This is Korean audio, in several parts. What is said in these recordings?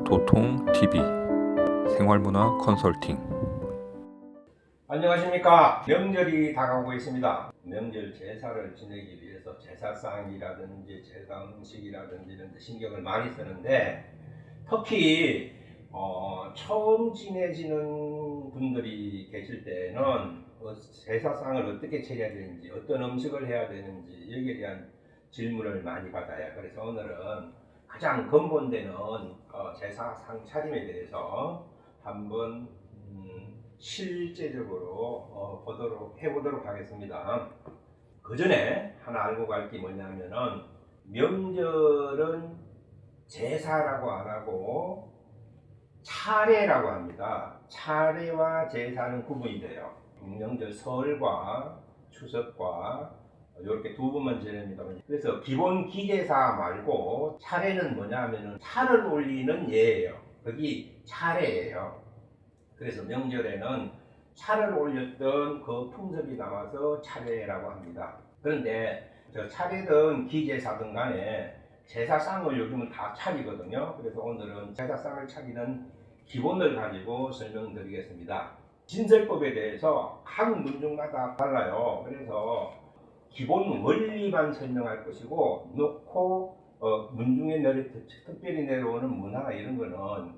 도통TV 생활문화 컨설팅. 안녕하십니까. 명절이 다가오고 있습니다. 명절 제사를 지내기 위해서 제사상이라든지 제사 음식이라든지 이런 데 신경을 많이 쓰는데, 특히 처음 지내시는 분들이 계실 때는 제사상을 어떻게 차려야 되는지, 어떤 음식을 해야 되는지 여기에 대한 질문을 많이 받아요. 그래서 오늘은 가장 근본되는 제사상 차림에 대해서 한번 실제적으로 해보도록 하겠습니다. 그 전에 하나 알고 갈 게 뭐냐면은, 명절은 제사라고 안 하고 차례라고 합니다. 차례와 제사는 구분이 돼요. 명절 설과 추석과 이렇게 두 번만 지냅니다. 그래서 기본 기제사 말고 차례는 뭐냐면은 차를 올리는 예예요. 거기 차례예요. 그래서 명절에는 차를 올렸던 그 풍습이 남아서 차례라고 합니다. 그런데 저 차례든 기제사든 간에 제사상을 요즘은 다 차리거든요. 그래서 오늘은 제사상을 차리는 기본을 가지고 설명드리겠습니다. 진설법에 대해서 각 문중마다 달라요. 그래서 기본 원리만 설명할 것이고, 문중에 특별히 내려오는 문화 이런 거는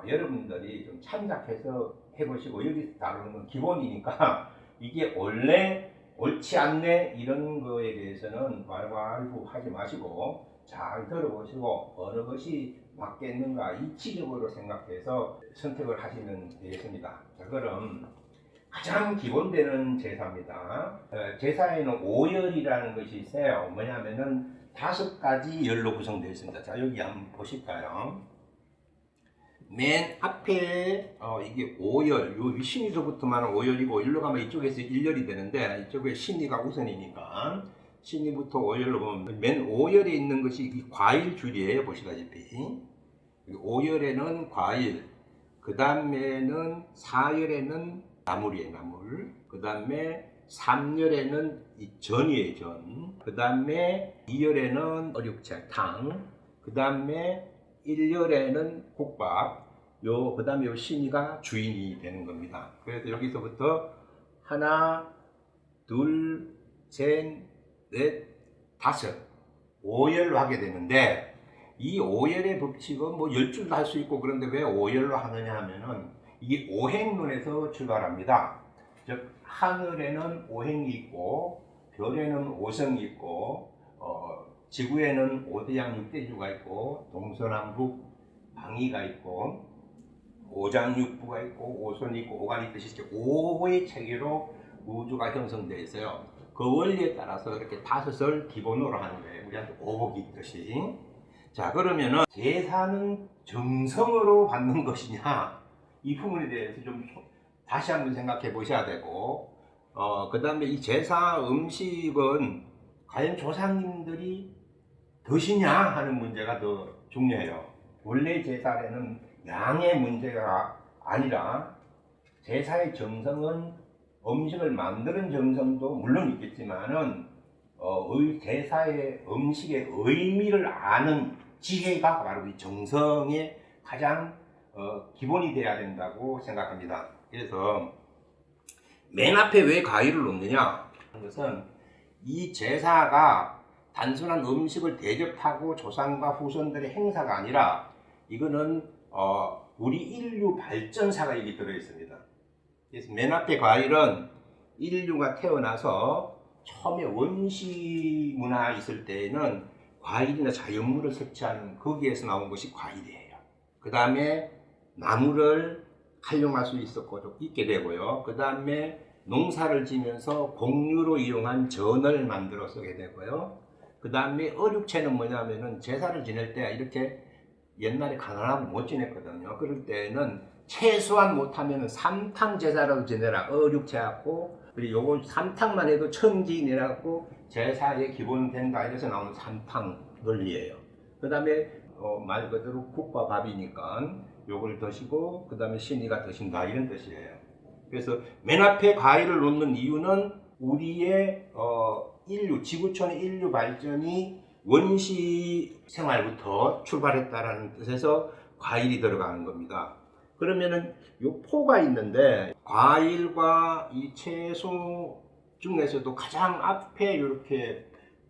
여러분들이 좀 참작해서 해보시고, 여기서 다루는 건 기본이니까 이게 원래 옳지 않네 이런 거에 대해서는 왈왈부 하지 마시고 잘 들어보시고 어느 것이 맞겠는가 이치적으로 생각해서 선택을 하시면 되겠습니다. 자, 그럼 가장 기본되는 제사입니다. 제사에는 오열이라는 것이 있어요. 뭐냐면은 5가지 열로 구성되어 있습니다. 자, 여기 한번 보실까요? 맨 앞에 이게 오열, 요 신이서부터만 오열이고, 일로 가면 이쪽에서 일열이 되는데 이쪽에 신이가 우선이니까 신이부터 오열로 보면 맨 오열에 있는 것이 이 과일 줄이에요. 보시다시피 오열에는 과일, 그 다음에는 사열에는 나물이에요. 나물. 그 다음에 3열에는 이 전이에요. 전. 그 다음에 2열에는 어육채, 탕. 그 다음에 1열에는 국밥, 그 다음에 요 신이가 주인이 되는 겁니다. 그래서 여기서부터 하나, 둘, 셋, 넷, 다섯, 5열로 하게 되는데, 이 5열의 법칙은 뭐 10줄도 할 수 있고, 그런데 왜 5열로 하느냐 하면은 이게 오행론에서 출발합니다. 즉 하늘에는 오행이 있고, 별에는 오성이 있고, 지구에는 오대양 육대주가 있고, 동서남북 방위가 있고, 오장육부가 있고, 오선이 있고, 오간이 있듯이 5의 체계로 우주가 형성되어 있어요. 그 원리에 따라서 이렇게 5을 기본으로 하는 거예요. 우리한테 오복이 있듯이. 자, 그러면은 제사는 정성으로 받는 것이냐, 이 부분에 대해서 좀 다시 한번 생각해 보셔야 되고, 그 다음에 이 제사 음식은 과연 조상님들이 드시냐 하는 문제가 더 중요해요. 원래 제사에는 양의 문제가 아니라 제사의 정성은 음식을 만드는 정성도 물론 있겠지만은 제사의 음식의 의미를 아는 지혜가 바로 이 정성의 가장 기본이 돼야 된다고 생각합니다. 그래서 맨 앞에 왜 과일을 놓느냐 하는 것은, 이 제사가 단순한 음식을 대접하고 조상과 후손들의 행사가 아니라 이거는 우리 인류 발전사가 여기 들어있습니다. 그래서 맨 앞에 과일은 인류가 태어나서 처음에 원시 문화 있을 때에는 과일이나 자연물을 섭취하는 거기에서 나온 것이 과일이에요. 그 다음에 나무를 활용할 수 있게 되고요. 그 다음에 농사를 지면서 공유로 이용한 전을 만들어 쓰게 되고요. 그 다음에 어육채는 뭐냐면은 제사를 지낼 때 이렇게 옛날에 가난하고 못 지냈거든요. 그럴 때는 최소한 못하면 3탕 제사라도 지내라. 어육채 갖고, 그리고 요거 3탕만 해도 천지내라고 제사의 기본 된다. 이래서 나오는 3탕 논리예요. 그 다음에 말 그대로 국과 밥이니까 요걸 드시고, 그 다음에 신이가 드신다 이런 뜻이에요. 그래서 맨 앞에 과일을 놓는 이유는 우리의 지구촌의 인류 발전이 원시 생활부터 출발했다라는 뜻에서 과일이 들어가는 겁니다. 그러면은 요 포가 있는데 과일과 이 채소 중에서도 가장 앞에 이렇게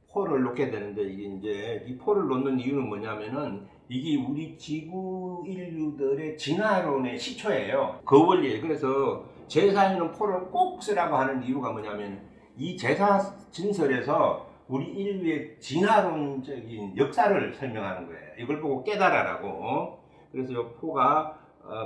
포를 놓게 되는데, 이게 이제 이 포를 놓는 이유는 뭐냐면은 이게 우리 지구 인류들의 진화론의 시초예요. 그 원리예요. 그래서 제사에는 포를 꼭 쓰라고 하는 이유가 뭐냐면 이 제사 진설에서 우리 인류의 진화론적인 역사를 설명하는 거예요. 이걸 보고 깨달아라고. 그래서 이 포가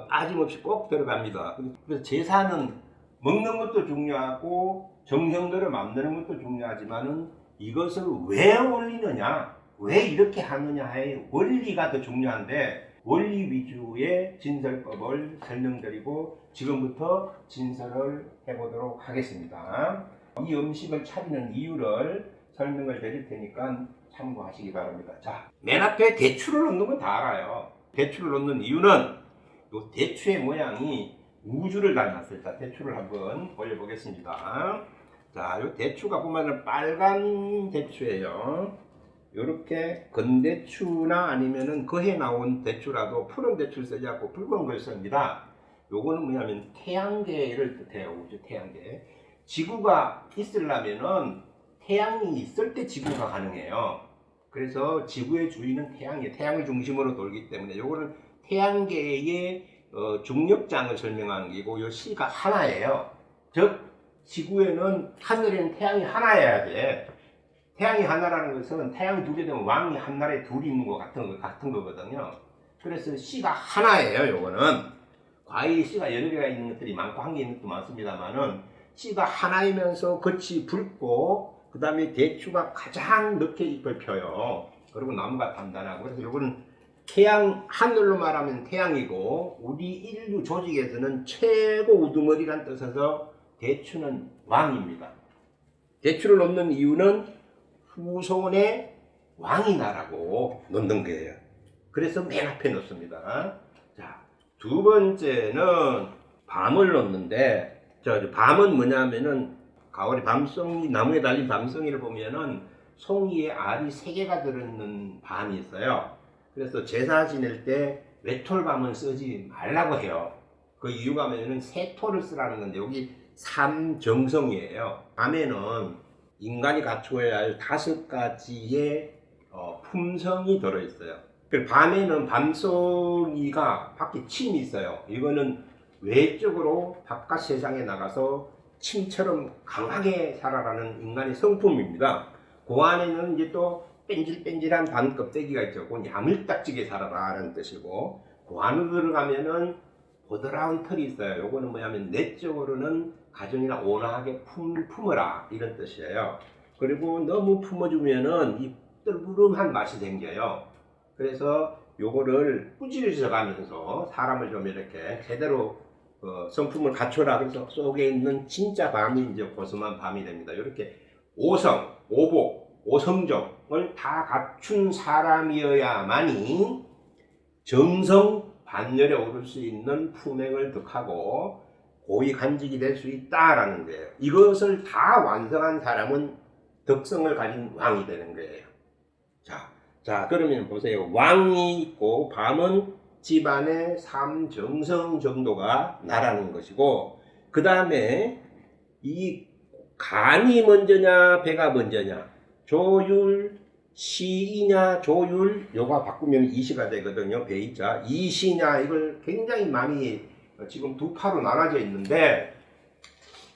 빠짐없이 꼭 들어갑니다. 그래서 제사는 먹는 것도 중요하고 정성들을 만드는 것도 중요하지만은 이것을 왜 올리느냐, 왜 이렇게 하느냐의 원리가 더 중요한데, 원리 위주의 진설법을 설명드리고 지금부터 진설을 해보도록 하겠습니다. 이 음식을 차리는 이유를 설명을 드릴 테니까 참고하시기 바랍니다. 자, 맨 앞에 대추를 넣는 건 다 알아요. 대추를 넣는 이유는 이 대추의 모양이 우주를 닮았어요. 자, 대추를 한번 올려보겠습니다. 자, 이 대추가 보면은 빨간 대추예요. 이렇게 건대추나 아니면은 거해 나온 대추라도 푸른 대추를 쓰지 않고 붉은 걸 씁니다. 요거는 뭐냐면 태양계를 뜻해요. 우주 태양계. 지구가 있으려면은 태양이 있을 때 지구가 가능해요. 그래서 지구의 주위는 태양이에요. 태양을 중심으로 돌기 때문에 요거는 태양계의 중력장을 설명하는 게고, 요 시가 하나예요. 즉 지구에는, 하늘에는 태양이 하나여야 돼. 태양이 하나라는 것은 태양이 두 개 되면 왕이 한 나라에 둘이 있는 것 같은 거거든요. 그래서 씨가 하나예요. 요거는 과일이 씨가 여러 개가 있는 것들이 많고 한 개 있는 것도 많습니다만은 씨가 하나이면서 겉이 붉고 그 다음에 대추가 가장 늦게 잎을 펴요. 그리고 나무가 단단하고. 그래서 요거는 태양, 하늘로 말하면 태양이고 우리 인류 조직에서는 최고 우두머리란 뜻에서 대추는 왕입니다. 대추를 넣는 이유는 후손의 왕이 나라고 넣는 거예요. 그래서 맨 앞에 넣습니다. 자, 두 번째는 밤을 넣는데, 밤은 뭐냐면은 가을에 밤송이, 나무에 달린 밤송이를 보면은 송이에 알이 3개가 들어있는 밤이 있어요. 그래서 제사 지낼 때 외톨밤은 쓰지 말라고 해요. 그 이유가 뭐냐면 세토를 쓰라는 건데, 여기 삼정성이에요. 밤에는 인간이 갖추어야 할 5가지의 품성이 들어있어요. 밤에는 밤송이가 밖에 침이 있어요. 이거는 외적으로 바깥 세상에 나가서 침처럼 강하게 살아라는 인간의 성품입니다. 그 안에는 이제 또 뺀질뺀질한 밤 껍데기가 있죠. 그건 야물딱지게 살아라라는 뜻이고, 그 안으로 들어가면은 보드라운 털이 있어요. 요거는 뭐냐면 내적으로는 가정이나 온화하게 품어라 이런 뜻이에요. 그리고 너무 품어주면은 이 뜰부름한 맛이 생겨요. 그래서 요거를 꾸짖어 가면서 사람을 좀 이렇게 제대로 성품을 갖춰라. 그래서 속에 있는 진짜 밤이 이제 고스만 밤이 됩니다. 이렇게 오성, 오복, 오성정을 다 갖춘 사람이어야만이 정성 반열에 오를 수 있는 품행을 득하고 고위 간직이 될 수 있다라는 거예요. 이것을 다 완성한 사람은 덕성을 가진 왕이 되는 거예요. 자, 그러면 보세요. 왕이 있고 밤은 집안의 삼정성 정도가 나라는 것이고, 그 다음에 이 간이 먼저냐 배가 먼저냐, 조율 시이냐 조율, 요가 바꾸면 이시가 되거든요. 배이자 이시냐, 이걸 굉장히 많이 지금 두 파로 나눠져 있는데,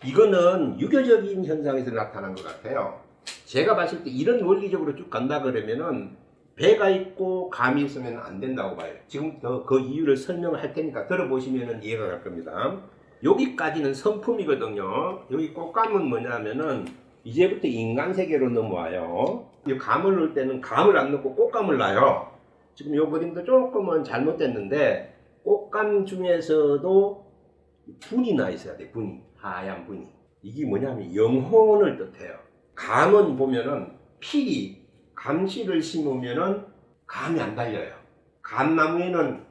이거는 유교적인 현상에서 나타난 것 같아요. 제가 봤을 때 이런 원리적으로 쭉 간다 그러면은 배가 있고 감이 있으면 안 된다고 봐요. 지금부터 그 이유를 설명을 할 테니까 들어보시면 이해가 갈 겁니다. 여기까지는 성품이거든요. 여기 꽃감은 뭐냐면은 이제부터 인간 세계로 넘어와요. 이 감을 넣을 때는 감을 안 넣고 꽃감을 놔요. 지금 요 그림도 조금은 잘못됐는데, 꽃감 중에서도 분이 나 있어야 돼. 분이, 하얀 분이. 이게 뭐냐면 영혼을 뜻해요. 감은 보면은 필이, 감씨를 심으면은 감이 안 달려요. 감나무에는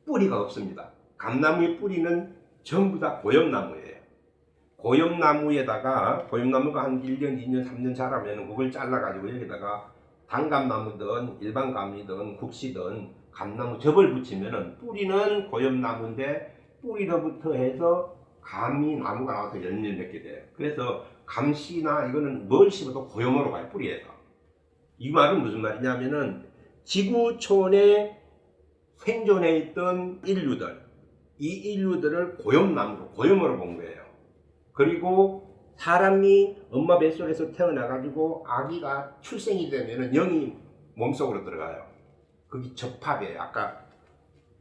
뿌리가 없습니다. 감나무의 뿌리는 전부 다 고엽나무예요. 고엽나무에다가, 고엽나무가 한 1년, 2년, 3년 자라면 그걸 잘라가지고 여기다가 단감나무든 일반 감이든 국시든 감나무 접을 붙이면은 뿌리는 고엽나무인데 뿌리로부터 해서 감이 나무가 나와서 열매를 맺게 돼요. 그래서 감씨나 이거는 뭘 심어도 고염으로 가요, 뿌리에서. 이 말은 무슨 말이냐면은 지구촌에 생존해 있던 인류들, 이 인류들을 고염나무로, 고염으로 본 거예요. 그리고 사람이 엄마 뱃속에서 태어나가지고 아기가 출생이 되면은 영이 몸속으로 들어가요. 그게 접합이에요. 아까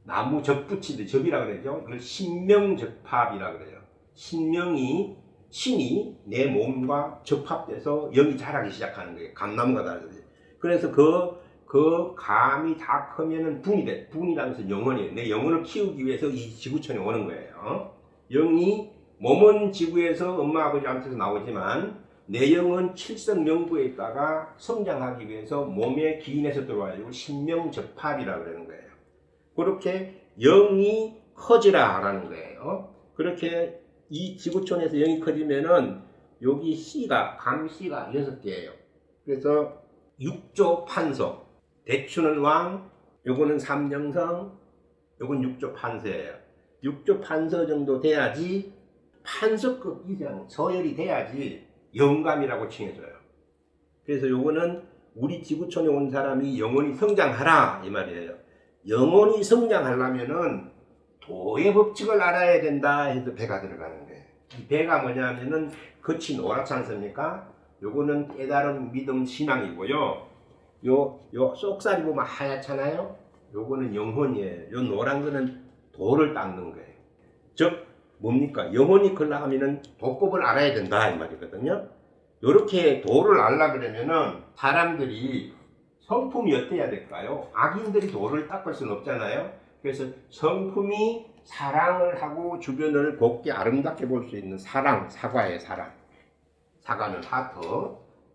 나무 접 붙이듯 접이라 그러죠. 그걸 신명접합이라 그래요. 신이 내 몸과 접합돼서 영이 자라기 시작하는 거예요. 감나무가 다르듯이. 그래서 그 감이 다 크면은 분이 돼. 분이라는 것은 영혼이에요. 내 영혼을 키우기 위해서 이 지구촌에 오는 거예요. 영이 몸은 지구에서 엄마 아버지한테서 나오지만 내 영은 칠성명부에 있다가 성장하기 위해서 몸의 기인에서 들어와요. 이걸 신명접합이라고 그러는 거예요. 그렇게 영이 커지라 하라는 거예요. 그렇게 이 지구촌에서 영이 커지면은 여기 씨가 감씨가 6개예요. 그래서 육조 판서, 대추는 왕, 요거는 삼정성, 요건 육조 판서예요. 육조 판서 정도 돼야지 판서급 이상 서열이 돼야지 영감이라고 칭해져요. 그래서 요거는 우리 지구촌에 온 사람이 영원히 성장하라 이 말이에요. 영원히 성장하려면은 도의 법칙을 알아야 된다 해서 배가 들어가는 거예요. 이 배가 뭐냐면은 겉이 노랗지 않습니까? 요거는 깨달음, 믿음, 신앙이고요. 요 쏙살이 보면 하얗잖아요. 요거는 영혼이에요. 요 노란 거는 도를 닦는 거예요. 즉 뭡니까? 영혼이 걸러가면은 도법을 알아야 된다 이 말이거든요. 요렇게 도를 알라 그러면은 사람들이 성품이 어때야 될까요? 악인들이 도를 닦을 수는 없잖아요. 그래서 성품이 사랑을 하고 주변을 곱게 아름답게 볼 수 있는 사랑, 사과의 사랑. 사과는 하트.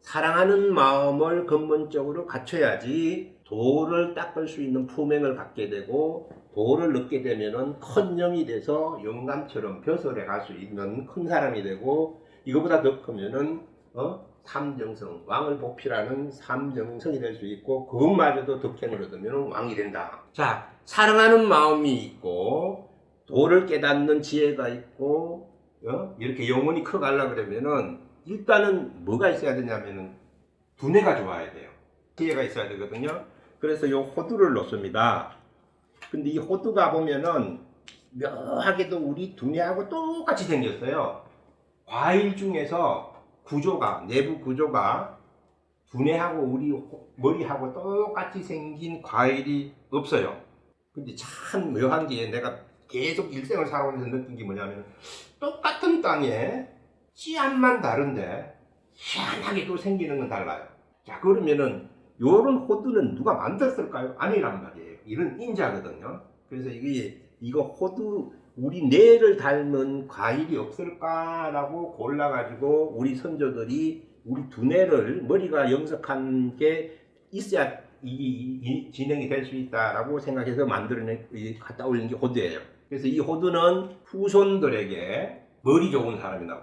사랑하는 마음을 근본적으로 갖춰야지 도를 닦을 수 있는 품행을 갖게 되고 도를 얻게 되면은 큰 영이 돼서 영감처럼 벼슬에 갈 수 있는 큰 사람이 되고 이거보다 더 크면은 삼정성, 왕을 보필하는 삼정성이 될 수 있고 그것마저도 덕행을 얻으면 왕이 된다. 자, 사랑하는 마음이 있고 도를 깨닫는 지혜가 있고 이렇게 영혼이 커가려고 그러면은 일단은 뭐가 있어야 되냐면은 두뇌가 좋아야 돼요. 지혜가 있어야 되거든요. 그래서 요 호두를 놓습니다. 근데 이 호두가 보면은 묘하게도 우리 두뇌하고 똑같이 생겼어요. 과일 중에서 구조가, 내부 구조가 두뇌하고 우리 머리하고 똑같이 생긴 과일이 없어요. 근데 참 묘한 게 내가 계속 일생을 살아오면서 느낀 게 뭐냐면 똑같은 땅에 씨앗만 다른데 희한하게도 생기는 건 달라요. 자, 그러면은 요런 호두는 누가 만들었을까요? 아니란 말이에요. 이런 인자거든요. 그래서 이거 호두 우리 뇌를 닮은 과일이 없을까라고 골라가지고 우리 선조들이 우리 두뇌를 머리가 영석한 게 있어야 이 진행이 될 수 있다라고 생각해서 만들어낸 갖다 올린 게 호두예요. 그래서 이 호두는 후손들에게 머리 좋은 사람이라고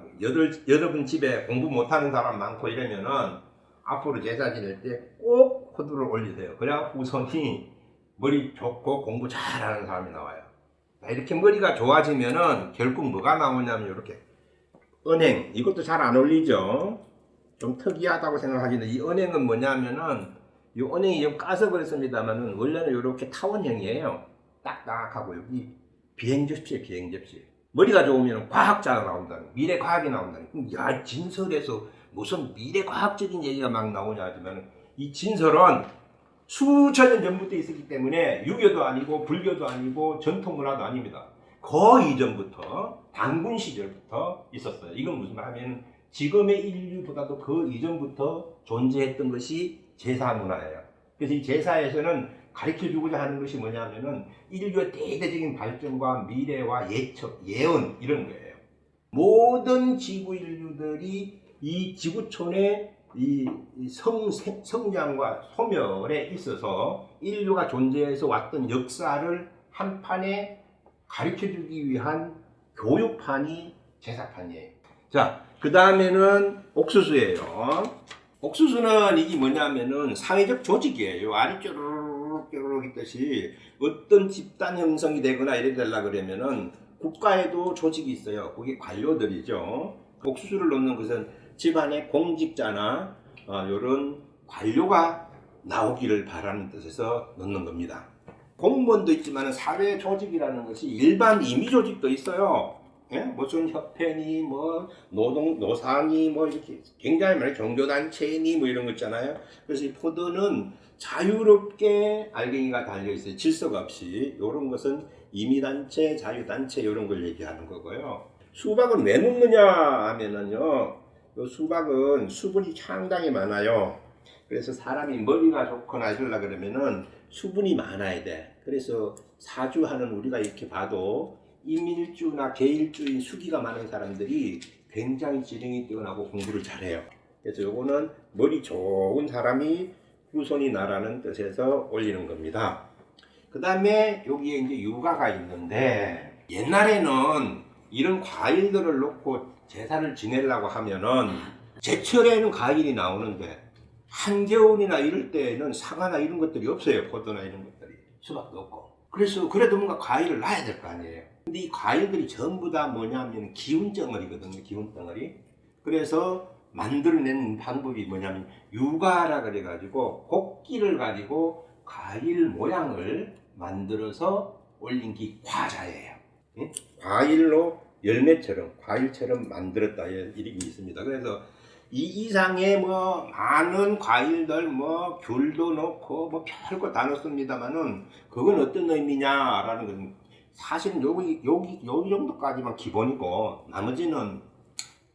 여러분 집에 공부 못하는 사람 많고 이러면은 앞으로 제사 지낼 때 꼭 호두를 올리세요. 그래야 후손이 머리 좋고 공부 잘하는 사람이 나와요. 이렇게 머리가 좋아지면은 결국 뭐가 나오냐면 이렇게 은행, 이것도 잘 안 올리죠. 좀 특이하다고 생각하시는데 이 은행은 뭐냐면은 이 은행이 좀 까서 그렇습니다만은 원래는 이렇게 타원형이에요. 딱딱하고 여기 비행접시에 비행접시. 머리가 좋으면 과학자가 나온다는, 미래 과학이 나온다는. 야, 진설에서 무슨 미래 과학적인 얘기가 막 나오냐 하지만 이 진설은 수천 년 전부터 있었기 때문에 유교도 아니고 불교도 아니고 전통문화도 아닙니다. 그 이전부터 단군 시절부터 있었어요. 이건 무슨 말하면 지금의 인류보다도 그 이전부터 존재했던 것이 제사 문화예요. 그래서 이 제사에서는 가르쳐주고자 하는 것이 뭐냐면은 인류의 대대적인 발전과 미래와 예측, 예언 이런 거예요. 모든 지구 인류들이 이 지구촌의 이 성장과 소멸에 있어서 인류가 존재해서 왔던 역사를 한 판에 가르쳐주기 위한 교육판이 제사판이에요. 자, 그 다음에는 옥수수예요. 옥수수는 이게 뭐냐면은 사회적 조직이에요. 알이 쪼르륵 있듯이 어떤 집단 형성이 되거나 이래 되려 그러면은 국가에도 조직이 있어요. 그게 관료들이죠. 옥수수를 넣는 것은 집안의 공직자나 이런 관료가 나오기를 바라는 뜻에서 넣는 겁니다. 공무원도 있지만 사회 조직이라는 것이 일반 임의 조직도 있어요. 예? 무슨 협회니 뭐 노사니 뭐 이렇게 굉장히 많은 종교단체니 뭐 이런 거 있잖아요. 그래서 이 포도는 자유롭게 알갱이가 달려 있어요. 질서가 없이. 이런 것은 임의단체, 자유단체 이런 걸 얘기하는 거고요. 수박은 왜 넣느냐 하면은요, 이 수박은 수분이 상당히 많아요. 그래서 사람이 머리가 좋거나 하려고 그러면은 수분이 많아야 돼. 그래서 사주하는 우리가 이렇게 봐도 임일주나 계일주인 수기가 많은 사람들이 굉장히 지능이 뛰어나고 공부를 잘해요. 그래서 요거는 머리 좋은 사람이 후손이 나라는 뜻에서 올리는 겁니다. 그 다음에 여기에 이제 유가가 있는데, 옛날에는 이런 과일들을 놓고 제사를 지내려고 하면은 제철에는 과일이 나오는데 한겨울이나 이럴 때는 사과나 이런 것들이 없어요. 포도나 이런 것들이. 수박도 없고. 그래서 그래도 뭔가 과일을 놔야 될 거 아니에요. 근데 이 과일들이 전부 다 뭐냐면 기운덩어리거든요. 기운덩어리. 그래서 만들어낸 방법이 뭐냐면 유가라 그래가지고 곡기를 가지고 과일 모양을 만들어서 올린 게 과자예요. 응? 과일로 열매처럼 과일처럼 만들었다 이름이 있습니다. 그래서 이 이상의 뭐 많은 과일들 뭐 귤도 넣고 뭐 별거 다 넣습니다만은 그건 어떤 의미냐라는 건 사실은 여기 정도까지만 기본이고 나머지는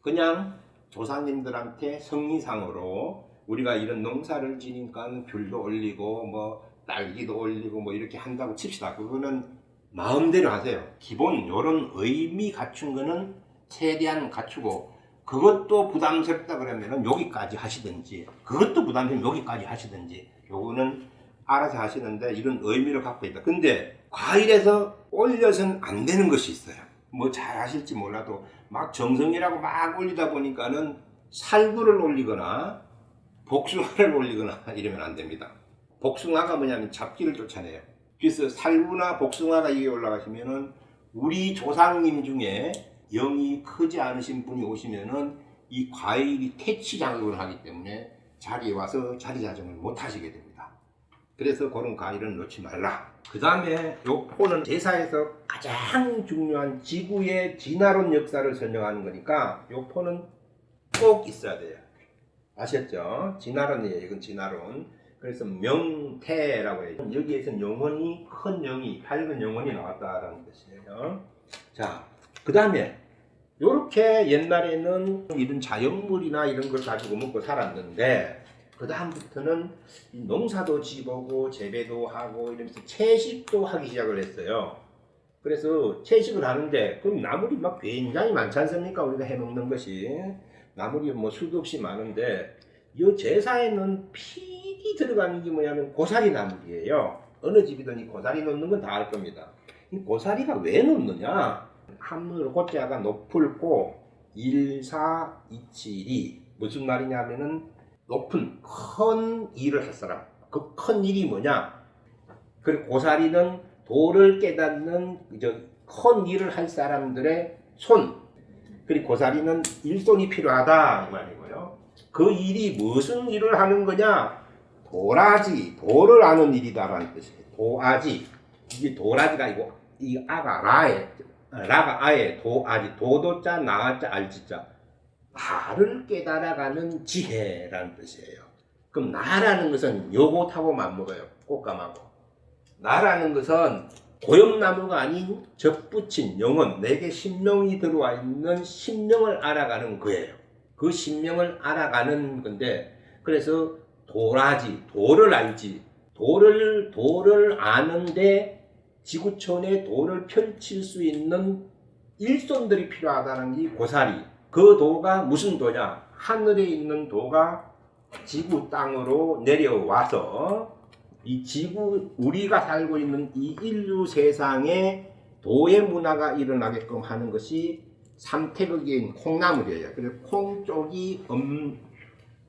그냥 조상님들한테 성의상으로 우리가 이런 농사를 지니까 귤도 올리고 뭐 딸기도 올리고 뭐 이렇게 한다고 칩시다. 그거는 마음대로 하세요. 기본 이런 의미 갖춘 거는 최대한 갖추고 그것도 부담스럽다 그러면은 여기까지 하시든지 그것도 부담스러우면 여기까지 하시든지 요거는 알아서 하시는데 이런 의미를 갖고 있다. 근데 과일에서 올려서는 안 되는 것이 있어요. 뭐 잘 하실지 몰라도 막 정성이라고 막 올리다 보니까는 살구를 올리거나 복숭아를 올리거나 이러면 안 됩니다. 복숭아가 뭐냐면 잡기를 쫓아내요. 그래서 살구나 복숭아가 이게 올라가시면은 우리 조상님 중에 영이 크지 않으신 분이 오시면은 이 과일이 퇴치 작용을 하기 때문에 자리에 와서 자리 자정을 못 하시게 됩니다. 그래서 그런 과일은 넣지 말라. 그 다음에 요 포는 제사에서 가장 중요한 지구의 진화론 역사를 설명하는 거니까 요 포는 꼭 있어야 돼요. 아셨죠? 진화론이에요. 이건 진화론. 그래서 명태라고 해요. 여기에서는 영혼이 큰 영이 밝은 영혼이 나왔다라는 뜻이에요. 자, 그 다음에 요렇게 옛날에는 이런 자연물이나 이런 걸 가지고 먹고 살았는데 그 다음부터는 농사도 지보고 재배도 하고 이러면서 채식도 하기 시작을 했어요. 그래서 채식을 하는데 그럼 나물이 막 굉장히 많지 않습니까? 우리가 해먹는 것이 나물이 뭐 수도 없이 많은데 이 제사에는 필히 들어가는 게 뭐냐면 고사리 나물이에요. 어느 집이든 이 고사리 넣는 건 다 알 겁니다. 이 고사리가 왜 넣느냐? 한문으로 고자가 높을고 1, 4, 2, 7이 무슨 말이냐면은 높은 큰 일을 할 사람. 그 큰 일이 뭐냐? 그리고 고사리는 도를 깨닫는 큰 일을 할 사람들의 손. 그리고 고사리는 일손이 필요하다 이 말이고요. 그 일이 무슨 일을 하는 거냐? 도라지, 도를 아는 일이다라는 뜻이에요. 도아지. 이게 도라지가 아니고 이 아가 라가 아예 도아지, 도도자 나아자 알지자. 나를 깨달아가는 지혜라는 뜻이에요. 그럼 나라는 것은 요것하고 맞먹어요. 꽃감하고. 나라는 것은 고엽나무가 아닌 접붙인 영혼, 내게 신명이 들어와 있는 신명을 알아가는 거예요. 그 신명을 알아가는 건데, 그래서 도라지, 도를 알지. 도를 아는데 지구촌에 도를 펼칠 수 있는 일손들이 필요하다는 게 고사리. 그 도가 무슨 도냐? 하늘에 있는 도가 지구 땅으로 내려와서 이 지구, 우리가 살고 있는 이 인류 세상에 도의 문화가 일어나게끔 하는 것이 삼태극인 콩나물이에요. 그래서 콩 쪽이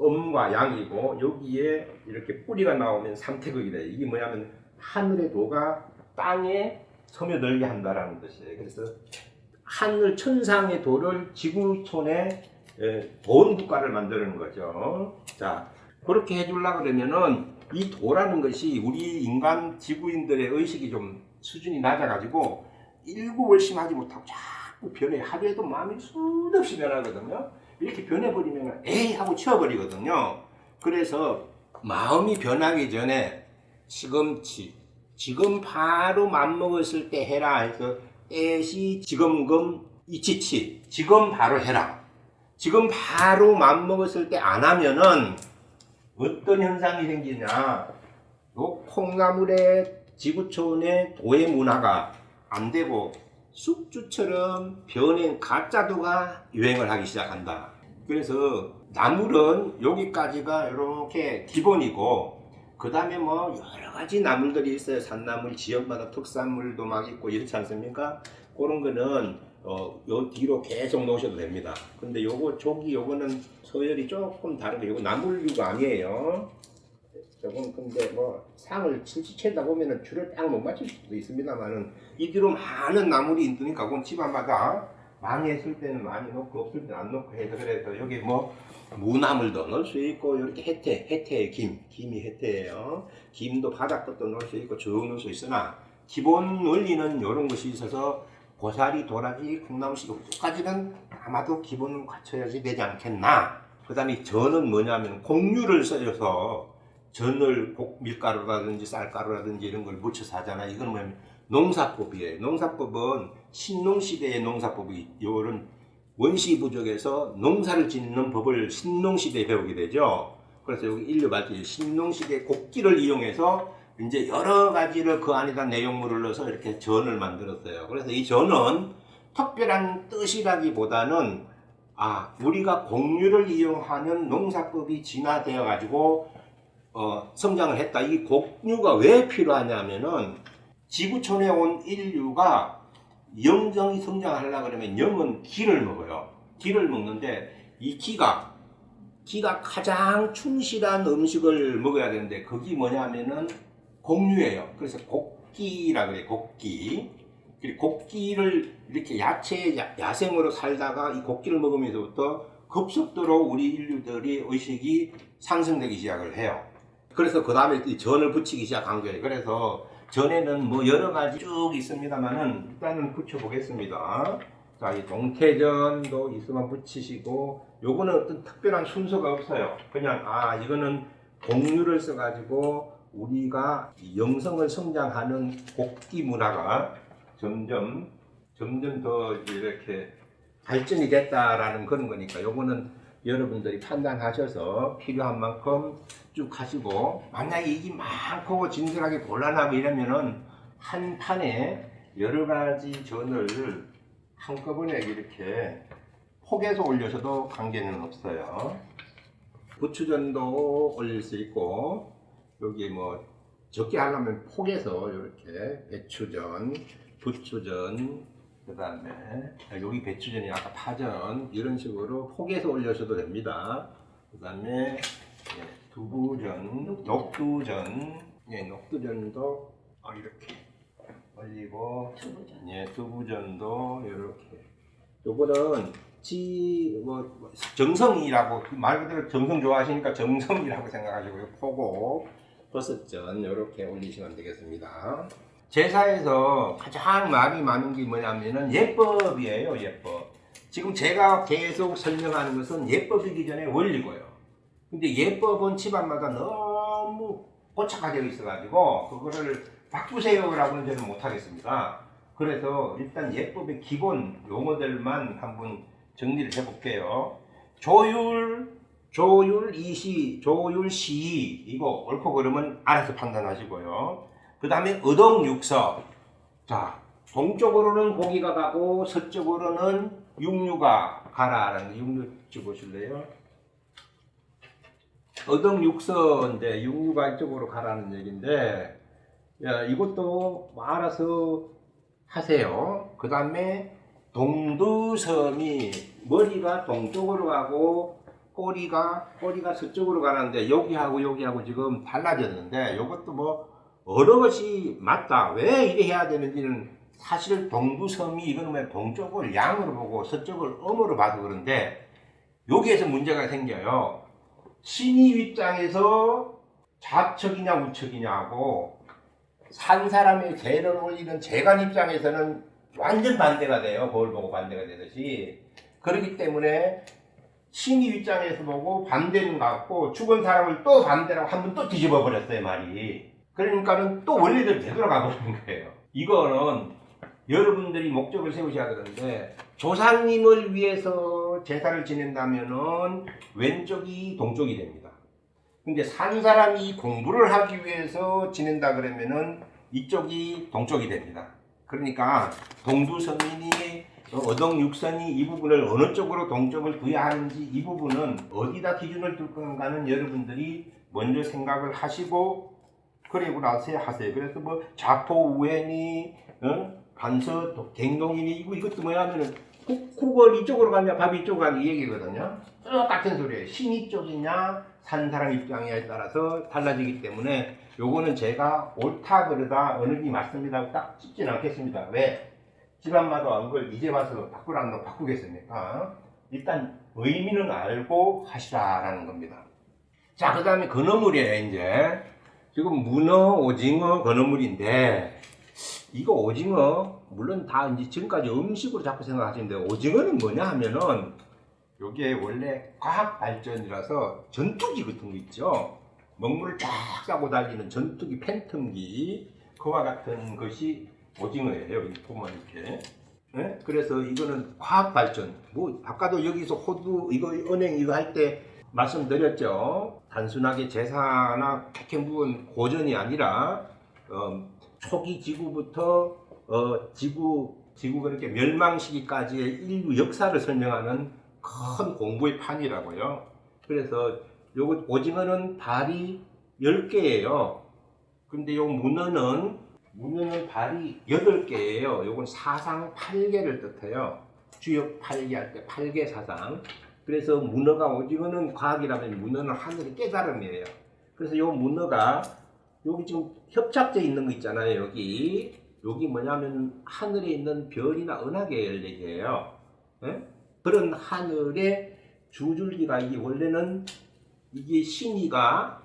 음과 양이고 여기에 이렇게 뿌리가 나오면 삼태극이 돼요. 이게 뭐냐면 하늘의 도가 땅에 스며들게 한다라는 뜻이에요. 그래서 하늘 천상의 도를 지구촌에 도원 국가를 만드는 거죠. 자, 그렇게 해주려고 그러면은 이 도라는 것이 우리 인간 지구인들의 의식이 좀 수준이 낮아가지고 일구월심하지 못하고 자꾸 변해. 하루에도 마음이 수없이 변하거든요. 이렇게 변해버리면 에이 하고 치워버리거든요. 그래서 마음이 변하기 전에 시금치, 지금 바로 맘먹었을 때 해라 해서 애시 지금금 이치치, 지금 바로 해라. 지금 바로 맘먹었을 때 안 하면은 어떤 현상이 생기냐. 요 콩나물의 지구촌의 도의 문화가 안 되고 숙주처럼 변한 가짜도가 유행을 하기 시작한다. 그래서 나물은 여기까지가 이렇게 기본이고 그 다음에 뭐 여러 가지 나물들이 있어요. 산나물, 지역마다 특산물도 막 있고 이렇지 않습니까? 그런 거는 요 뒤로 계속 놓으셔도 됩니다. 근데 요거 조기 요거는 서열이 조금 다른 거. 요거 나물류가 아니에요. 조금 근데 뭐 상을 칠치채다 보면은 줄을 딱 못 맞출 수도 있습니다만은 이 뒤로 많은 나물이 있으니까 그건 집안마다 많이 했을 때는 많이 넣고 없을 때는 안 넣고 해서 그래서 여기 뭐 무나물도 넣을 수 있고 이렇게 해태의 김이 해태예요. 김도 바닥 것도 넣을 수 있고 쭉 넣을 수 있으나 기본 원리는 이런 것이 있어서 고사리, 도라지, 콩나물씨 여기까지는 아마도 기본은 갖춰야지 되지 않겠나. 그 다음에 전은 뭐냐면 곡류를 써서 전을 밀가루라든지 쌀가루라든지 이런 걸 묻혀서 하잖아. 이건 뭐냐면 농사법이에요. 농사법은 신농시대의 농사법이 이런 원시 부족에서 농사를 짓는 법을 신농시대에 배우게 되죠. 그래서 여기 인류 발전 신농시대 곡기를 이용해서 이제 여러 가지를 그 안에다 내용물을 넣어서 이렇게 전을 만들었어요. 그래서 이 전은 특별한 뜻이라기보다는 우리가 곡류를 이용하는 농사법이 진화되어 가지고 성장을 했다. 이 곡류가 왜 필요하냐면은 지구촌에 온 인류가 영정이 성장하려고 그러면 영은 기를 먹어요. 기를 먹는데 이 기가 가장 충실한 음식을 먹어야 되는데 그게 뭐냐면은 곡류예요. 그래서 곡기라 그래. 곡기. 곡기를 이렇게 야생으로 살다가 이 곡기를 먹으면서부터 급속도로 우리 인류들이 의식이 상승되기 시작을 해요. 그래서 그 다음에 전을 붙이기 시작한 거예요. 그래서 전에는 뭐 여러 가지 쭉 있습니다만은 일단은 붙여보겠습니다. 자, 이 동태전도 있으면 붙이시고 요거는 어떤 특별한 순서가 없어요. 그냥 이거는 곡류를 써가지고 우리가 영성을 성장하는 곡기 문화가 점점 더 이렇게 발전이 됐다라는 그런 거니까 요거는 여러분들이 판단하셔서 필요한 만큼 쭉 하시고 만약에 이게 많고 진솔하게 곤란하고 이러면은 한 판에 여러 가지 전을 한꺼번에 이렇게 폭에서 올려서도 관계는 없어요. 부추전도 올릴 수 있고 여기 뭐 적게 하려면 폭에서 이렇게 배추전, 부추전, 그 다음에 여기 배추전이 아까 파전 이런 식으로 폭에서 올려셔도 됩니다. 그 다음에 두부전, 녹두전, 녹두전도 이렇게 올리고 두부전도 이렇게. 요거는 정성이라고 말 그대로 정성 좋아하시니까 정성이라고 생각하시고요. 포고 버섯전 이렇게 올리시면 되겠습니다. 제사에서 가장 말이 많은 게 뭐냐면은 예법이에요. 예법. 지금 제가 계속 설명하는 것은 예법이기 전에 원리고요. 근데 예법은 집안마다 너무 고착화되어 있어가지고 그거를 바꾸세요라고는 저는 못하겠습니다. 그래서 일단 예법의 기본 용어들만 한번 정리를 해볼게요. 조율 이시, 조율 시 이거 옳고 그름은 알아서 판단하시고요. 그 다음에 의동육서. 자, 동쪽으로는 고기가 가고 서쪽으로는 육류가 가라라는 육류 찍어보실래요? 의동육서인데 육류가 이쪽으로 가라는 얘기인데 이것도 알아서 하세요. 그 다음에 동두섬이 머리가 동쪽으로 가고 꼬리가 서쪽으로 가는데 여기하고 지금 달라졌는데 이것도 뭐 어느 것이 맞다 왜 이래 해야 되는지는 사실 동두섬이 이거는 왜 동쪽을 양으로 보고 서쪽을 음으로 봐서 그런데 여기에서 문제가 생겨요. 신입 입장에서 좌측이냐 우측이냐 하고 산 사람의 재를 올리는 재간 입장에서는 완전 반대가 돼요. 거울 보고 반대가 되듯이. 그렇기 때문에 신입 입장에서 보고 반대는 같고 죽은 사람을 또 반대라고 한 번 또 뒤집어 버렸어요 말이. 그러니까는 또 원래대로 되돌아가 버리는 거예요. 이거는 여러분들이 목적을 세우셔야 되는데 조상님을 위해서 제사를 지낸다면은 왼쪽이 동쪽이 됩니다. 근데 산 사람이 공부를 하기 위해서 지낸다 그러면은 이쪽이 동쪽이 됩니다. 그러니까 동두서민이 어동 육선이 이 부분을 어느 쪽으로 동쪽을 둬야 하는지 이 부분은 어디다 기준을 둘 건가는 여러분들이 먼저 생각을 하시고 그리고 나서 하세요. 그래서 뭐 자포 우행이 반서 갱동이니 이것도 뭐야 하면은 국을 이쪽으로 가냐 밥이 이쪽으로 가냐 이 얘기거든요. 똑같은 소리예요. 신이 쪽이냐 산 사람 입장에 따라서 달라지기 때문에 요거는 제가 옳다 그러다 어느 게 맞습니다 딱 찍지는 않겠습니다. 왜? 집안마다 한 걸 이제 와서 바꾸라는 거 바꾸겠습니까? 일단 의미는 알고 하시라라는 겁니다. 자, 그 다음에 건어물이에요. 이제 지금 문어, 오징어, 건어물인데 이거 오징어 물론 다 이제 지금까지 음식으로 자꾸 생각하시는데 오징어는 뭐냐 하면은 요게 원래 과학 발전이라서 전투기 같은 거 있죠. 먹물을 쫙 싸고 달리는 전투기 팬텀기 그와 같은 것이 오징어예요. 여기 보면 이렇게. 네? 그래서 이거는 과학 발전. 뭐 아까도 여기서 호두 이거 은행 이거 할 때 말씀드렸죠. 단순하게 제사나 백행 부분 고전이 아니라 초기 지구부터 지구가 이렇게 멸망 시기까지의 인류 역사를 설명하는 큰 공부의 판이라고요. 그래서 요거 오징어는 발이 10개예요. 근데 요 문어는 발이 8개예요. 요건 사상 8개를 뜻해요. 주역 8개 할 때 8개 사상. 그래서 문어가 오징어는 과학이라면 문어는 하늘의 깨달음이에요. 그래서 요 문어가 여기 지금 협착제 있는 거 있잖아요. 여기 뭐냐면 하늘에 있는 별이나 은하계를 얘기해요. 네? 그런 하늘의 주줄기가 이게 원래는 이게 신이가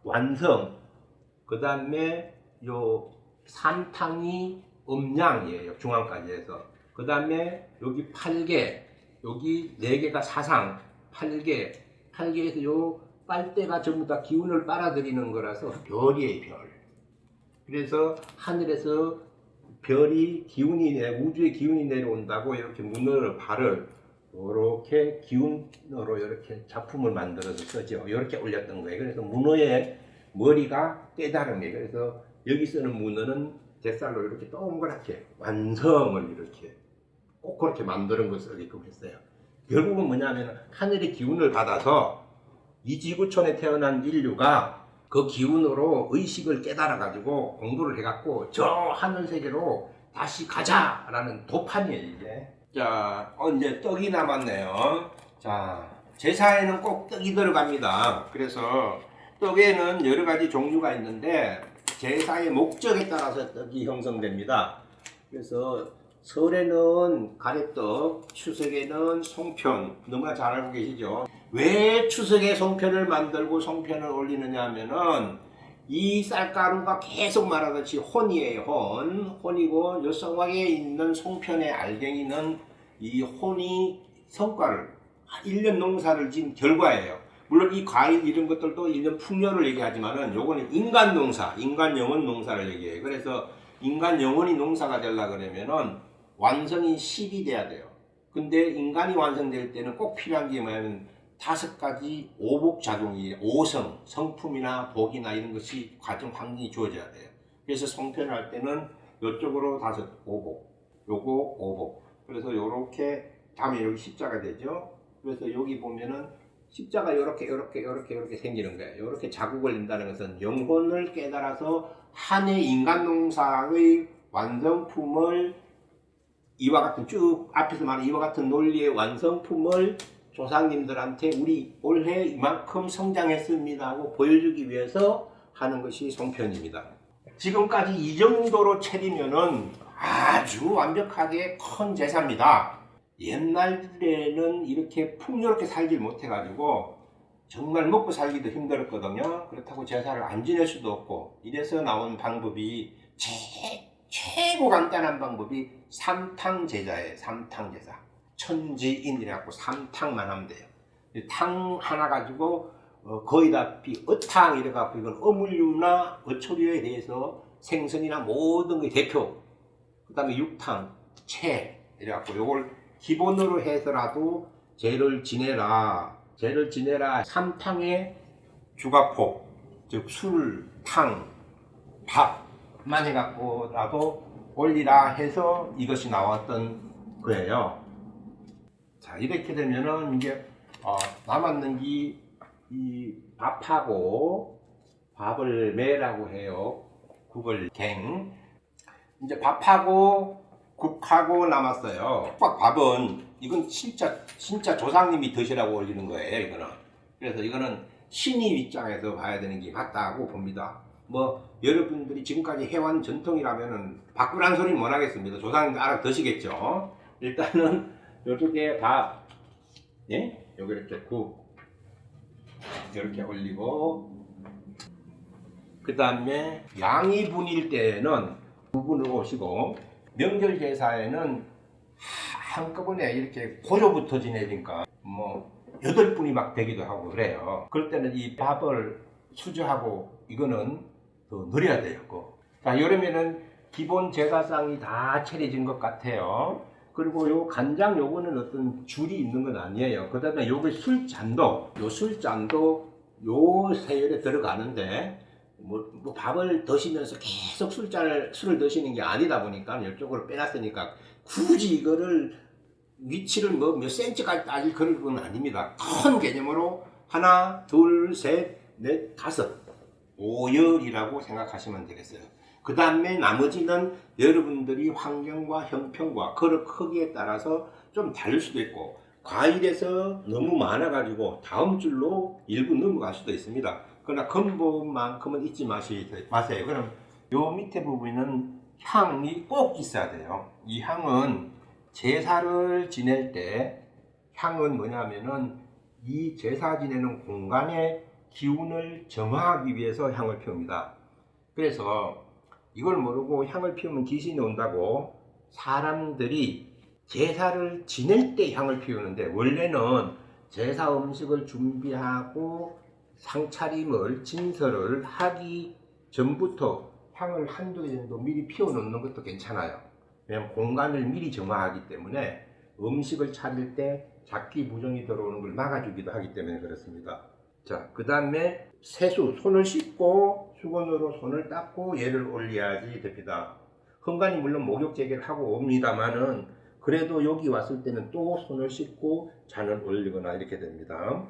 완성 그 다음에 요 삼탕이 음양이에요. 중앙까지 해서 그 다음에 여기 8개 여기 4개가 사상 8개에서 요 빨대가 전부 다 기운을 빨아들이는 거라서 별이에요. 별. 그래서 하늘에서 별이 우주의 기운이 내려온다고 이렇게 문어를 발을 이렇게 기운으로 이렇게 작품을 만들어서 쓰죠. 이렇게 올렸던 거예요. 그래서 문어의 머리가 깨달음이에요. 그래서 여기 쓰는 문어는 뱃살로 이렇게 동그랗게 완성을 이렇게 꼭 그렇게 만드는 것을 쓰게끔 했어요. 결국은 뭐냐면 하늘의 기운을 받아서 이 지구촌에 태어난 인류가 그 기운으로 의식을 깨달아 가지고 공부를 해갖고 저 하늘 세계로 다시 가자라는 도판이에요. 이제 자 이제 떡이 남았네요. 자 제사에는 꼭 떡이 들어갑니다. 그래서 떡에는 여러 가지 종류가 있는데 제사의 목적에 따라서 떡이 형성됩니다. 그래서 설에는 가래떡, 추석에는 송편, 너무나 잘 알고 계시죠? 왜 추석에 송편을 만들고 송편을 올리느냐 하면은 이 쌀가루가 계속 말하듯이 혼이에요. 혼이고 요 성곽에 있는 송편의 알갱이는 이 혼이 성과를 1년 농사를 지은 결과예요. 물론 이 과일 이런 것들도 1년 풍년을 얘기하지만은 요거는 인간 농사, 인간 영혼 농사를 얘기해요. 그래서 인간 영혼이 농사가 되려고 그러면은 완성이 10이 돼야 돼요. 근데 인간이 완성될 때는 꼭 필요한 게 뭐냐면 5가지 오복작용이에요. 오성, 성품이나 복이나 이런 것이 과정 환경이 주어져야 돼요. 그래서 송편을 할 때는 이쪽으로 5 오복, 요거 오복. 그래서 요렇게 다음에 여기 십자가 되죠. 그래서 여기 보면은 십자가 이렇게 생기는 거예요. 이렇게 자국을 낸다는 것은 영혼을 깨달아서 한 해 인간 농사의 완성품을 이와 같은 쭉 앞에서 말한 이와 같은 논리의 완성품을 조상님들한테 우리 올해 이만큼 성장했습니다 하고 보여주기 위해서 하는 것이 송편입니다. 지금까지 이 정도로 차리면은 아주 완벽하게 큰 제사입니다. 옛날에는 이렇게 풍요롭게 살질 못해가지고 정말 먹고 살기도 힘들었거든요. 그렇다고 제사를 안 지낼 수도 없고, 이래서 나온 방법이 최고 간단한 방법이 삼탕제자예요. 삼탕제사. 천지인이라고 삼탕만 하면 돼요. 탕 하나 가지고 거의 다피 어탕 이래갖고 이건 어물류나 어초류에 대해서 생선이나 모든 게 대표. 그 다음에 육탕, 채 이래갖고 요걸 기본으로 해서라도 죄를 지내라. 죄를 지내라. 삼탕의 주가포, 즉 술, 탕, 밥만 해갖고라도 올리라 해서 이것이 나왔던 거예요. 자, 이렇게 되면은 이제 남았는 이 밥하고 밥을 매라고 해요. 국을 갱. 이제 밥하고 국하고 남았어요. 밥은 이건 진짜 조상님이 드시라고 올리는 거예요. 이거는. 그래서 이거는 신의 입장에서 봐야 되는 게 맞다고 봅니다. 뭐 여러분들이 지금까지 해온 전통이라면은 바꾸란 소리는 못 하겠습니다. 조상님 알아 드시겠죠. 일단은 요쪽에 밥, 예? 여기 이렇게 국 이렇게 올리고, 그 다음에 양이 분일 때는 두 분을 오시고, 명절 제사에는 한꺼번에 이렇게 고조부터 지내니까 뭐 8분이 막 되기도 하고 그래요. 그럴 때는 이 밥을 수저하고 이거는 더 느려야 돼요. 자, 이러면은 기본 제사상이 다 차려진 것 같아요. 그리고 요 간장 요거는 어떤 줄이 있는 건 아니에요. 그 다음에 요게 술잔도, 요 술잔도 요 세열에 들어가는데, 뭐 밥을 드시면서 계속 술을 드시는 게 아니다 보니까 이쪽으로 빼놨으니까 굳이 이거를 위치를 뭐 몇 센치까지 따질 그런 건 아닙니다. 큰 개념으로 하나, 둘, 셋, 넷, 다섯, 5열이라고 생각하시면 되겠어요. 그 다음에 나머지는 여러분들이 환경과 형편과 그릇 크기에 따라서 좀 다를 수도 있고, 과일에서 너무 많아가지고 다음 줄로 일부 넘어갈 수도 있습니다. 그러나 근본만큼은 잊지 마세요. 그럼 요 밑에 부분은 향이 꼭 있어야 돼요. 이 향은 제사를 지낼 때, 향은 뭐냐면은 이 제사 지내는 공간의 기운을 정화하기 위해서 향을 피웁니다. 그래서 이걸 모르고 향을 피우면 귀신이 온다고 사람들이 제사를 지낼 때 향을 피우는데, 원래는 제사 음식을 준비하고 상차림을 진설을 하기 전부터 향을 한두 개 정도 미리 피워 놓는 것도 괜찮아요. 왜냐하면 공간을 미리 정화하기 때문에 음식을 차릴 때 잡기 부정이 들어오는 걸 막아주기도 하기 때문에 그렇습니다. 자, 그 다음에 세수, 손을 씻고 수건으로 손을 닦고 얘를 올려야지 됩니다. 헌간이 물론 목욕제기를 하고 옵니다만은 그래도 여기 왔을 때는 또 손을 씻고 잔을 올리거나 이렇게 됩니다.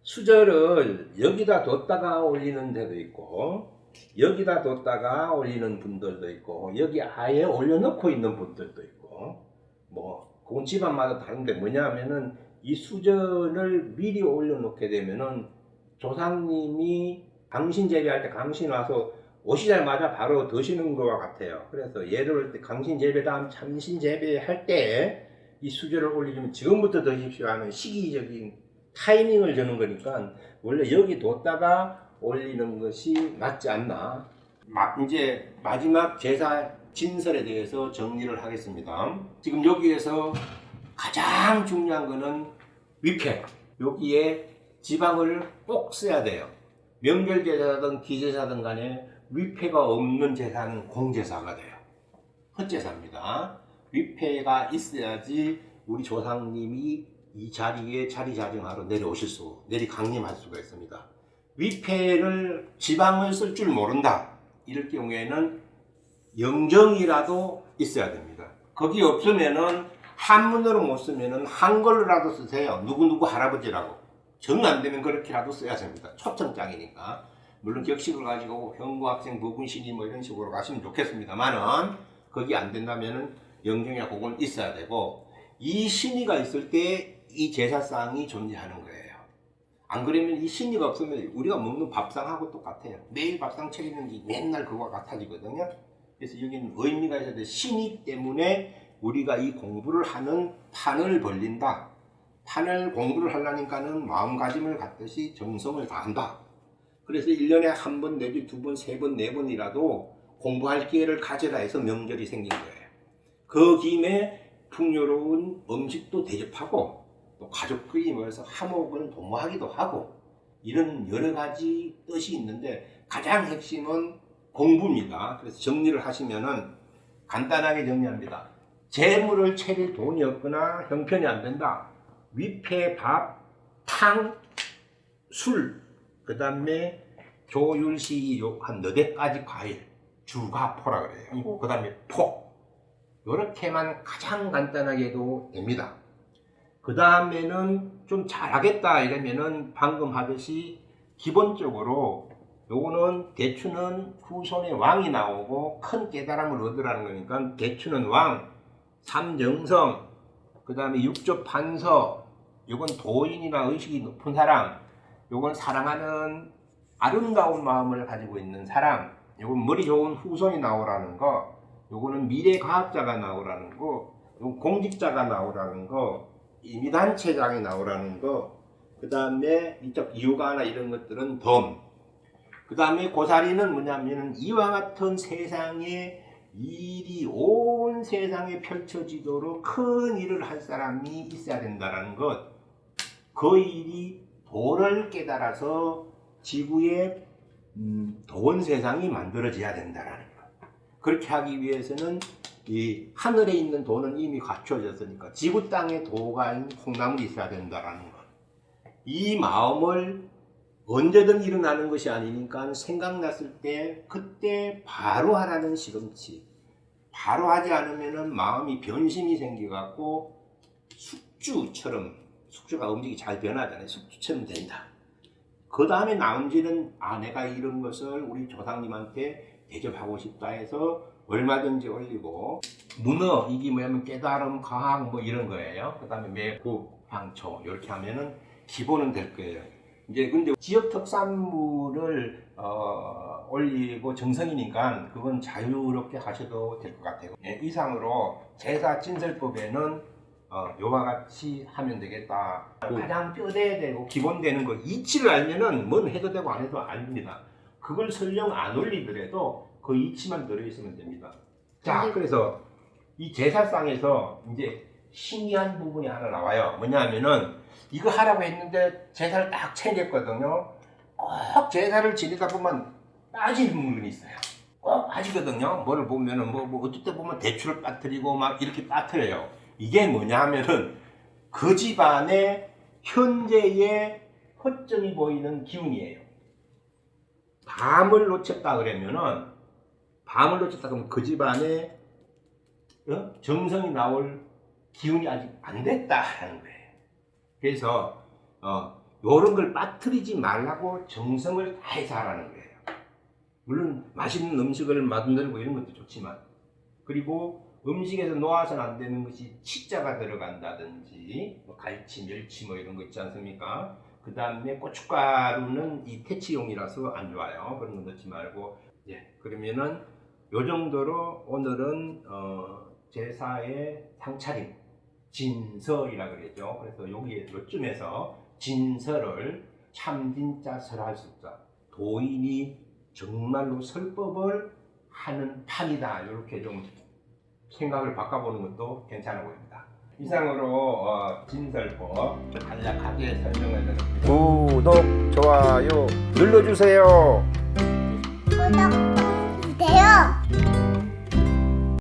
수저를 여기다 뒀다가 올리는 데도 있고, 여기다 뒀다가 올리는 분들도 있고, 여기 아예 올려놓고 있는 분들도 있고, 뭐 그건 집안마다 다른데 뭐냐면은 이 수전을 미리 올려놓게 되면은 조상님이 강신 재배할 때 강신 와서 오시자마자 바로 드시는 것과 같아요. 그래서 예를 들 때 강신 재배 다음 참신 재배할 때 이 수저를 올리면 지금부터 드십시오 하는 시기적인 타이밍을 주는 거니까 원래 여기 뒀다가 올리는 것이 맞지 않나. 이제 마지막 제사 진설에 대해서 정리를 하겠습니다. 지금 여기에서 가장 중요한 거는 위패. 여기에 지방을 꼭 써야 돼요. 명절 제사든 기제사든 간에 위패가 없는 제사는 공제사가 돼요. 헛제사입니다. 위패가 있어야지 우리 조상님이 이 자리에 자리자정하러 내리 강림할 수가 있습니다. 위패를 지방을 쓸 줄 모른다. 이럴 경우에는 영정이라도 있어야 됩니다. 거기 없으면은 한문으로 못 쓰면은 한글로라도 쓰세요. 누구누구 할아버지라고. 정 안 되면 그렇게라도 써야 됩니다. 초청장이니까. 물론 격식을 가지고 형부학생 부군신이 뭐 이런 식으로 가시면 좋겠습니다만은 거기 안 된다면은 영정이나 그건 있어야 되고, 이 신의가 있을 때 이 제사상이 존재하는 거예요. 안 그러면 이 신이가 없으면 우리가 먹는 밥상하고 똑같아요. 매일 밥상 차리는 게 맨날 그거와 같아지거든요. 그래서 여기는 의미가 있어야 돼. 신이 때문에 우리가 이 공부를 하는 판을 벌린다. 판을 공부를 하려니까는 마음가짐을 갖듯이 정성을 다한다. 그래서 1년에 한 번 내지 두 번, 세 번, 네 번이라도 공부할 기회를 가져라 해서 명절이 생긴 거예요. 그 김에 풍요로운 음식도 대접하고 또 가족끼리 모여서 화목을 도모하기도 하고 이런 여러 가지 뜻이 있는데 가장 핵심은 공부입니다. 그래서 정리를 하시면은 간단하게 정리합니다. 재물을 차릴 돈이 없거나 형편이 안 된다. 위패, 밥, 탕, 술, 그 다음에 조율시 한 4대까지 과일, 주가포라 그래요. 그 다음에 포. 요렇게만 가장 간단하게 해도 됩니다. 그 다음에는 좀 잘하겠다 이러면은 방금 하듯이 기본적으로 요거는 대추는 후손의 왕이 나오고 큰 깨달음을 얻으라는 거니까 대추는 왕, 삼정성, 그 다음에 육조판서, 요건 도인이나 의식이 높은 사람, 요건 사랑하는 아름다운 마음을 가지고 있는 사람, 요건 머리 좋은 후손이 나오라는 거, 요거는 미래과학자가 나오라는 거, 요건 공직자가 나오라는 거, 임의단체장이 나오라는 거, 그 다음에 이쪽 이유가나 이런 것들은 덤, 그 다음에 고사리는 뭐냐면은 이와 같은 세상에 일이 온 세상에 펼쳐지도록 큰 일을 할 사람이 있어야 된다는 것. 그 일이 도를 깨달아서 지구에 도원 세상이 만들어져야 된다는 것. 그렇게 하기 위해서는 이 하늘에 있는 도는 이미 갖춰졌으니까 지구 땅에 도가 있는 콩나물이 있어야 된다는 것. 이 마음을 언제든 일어나는 것이 아니니까 생각났을 때 그때 바로 하라는 시금치. 바로 하지 않으면 마음이 변심이 생겨갖고 숙주처럼, 숙주가 음식이 잘 변하잖아요. 숙주처럼 된다. 그 다음에 나머지는 내가 이런 것을 우리 조상님한테 대접하고 싶다 해서 얼마든지 올리고, 문어 이게 뭐냐면 깨달음, 과학 뭐 이런 거예요. 그 다음에 매국, 향초 이렇게 하면은 기본은 될 거예요. 이제 근데 지역 특산물을 올리고 정성이니까 그건 자유롭게 하셔도 될 것 같아요. 네, 이상으로 제사 진설법에는 요와 같이 하면 되겠다. 가장 뼈대야 되고 기본 되는 거 이치를 알면은 뭔 해도 되고 안 해도 아닙니다. 그걸 설령 안 올리더라도 그 이치만 들어있으면 됩니다. 자, 그래서 이 제사상에서 이제 신기한 부분이 하나 나와요. 뭐냐면은 이거 하라고 했는데 제사를 딱 챙겼거든요. 꼭 제사를 지내다 보면 빠지는 부분이 있어요. 꼭 빠지거든요. 뭐를 보면은 뭐 어떨 때 보면 대추를 빠뜨리고 막 이렇게 빠뜨려요. 이게 뭐냐 하면은 그 집안의 현재의 허점이 보이는 기운이에요. 밤을 놓쳤다 그러면은 그 집안에 정성이 나올 기운이 아직 안 됐다라는 거예요. 그래서 요런 걸 빠뜨리지 말라고 정성을 다해서 하라는 거예요. 물론 맛있는 음식을 만들고 이런 것도 좋지만, 그리고 음식에서 놓아서는 안 되는 것이 치자가 들어간다든지 갈치, 멸치 뭐 이런 거 있지 않습니까? 그 다음에 고춧가루는 이 퇴치용이라서 안 좋아요. 그런 거 넣지 말고. 그러면은 요 정도로 오늘은 제사의 상차림, 진설이라 그러죠. 그래서 여기에 요쯤에서 진설을 참진짜 설할 숫자, 도인이 정말로 설법을 하는 판이다. 이렇게 좀 생각을 바꿔보는 것도 괜찮아 보입니다. 이상으로 진설법 간략하게 설명을 드렸습니다. 구독, 좋아요 눌러주세요. 구독, 돼요.